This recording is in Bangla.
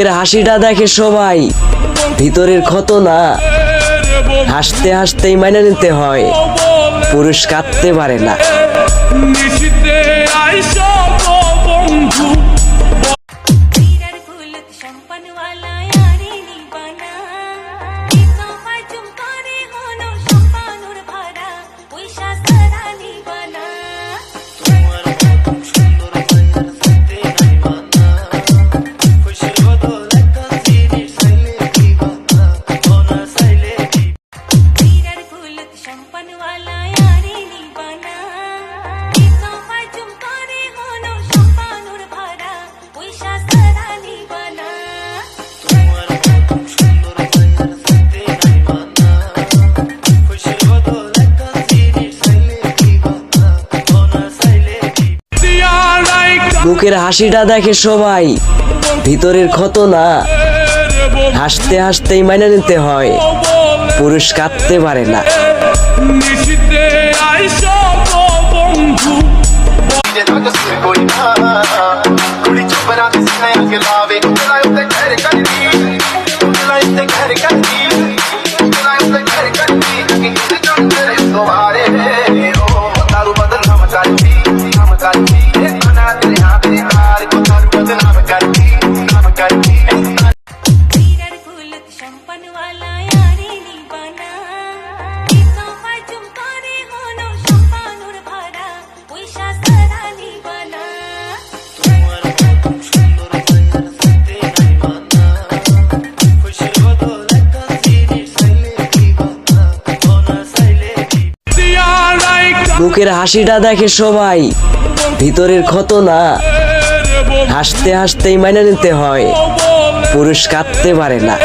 মুখের হাসিটা দেখে সবাই, ভিতরের ক্ষত না। হাসতে হাসতেই মাইনে নিতে হয়, পুরুষ কাঁদতে পারে না। মুখের হাসিটা দেখে সবাই, ভিতরের ক্ষত না। হাসতে হাসতেই মাইনে নিতে হয়, পুরুষ কাঁদতে পারে না। মুখের হাসিটা দেখে সবাই, ভিতরের ক্ষত না। হাসতে হাসতেই মাইনে নিতে হয়, পুরুষ কাঁদতে পারে না।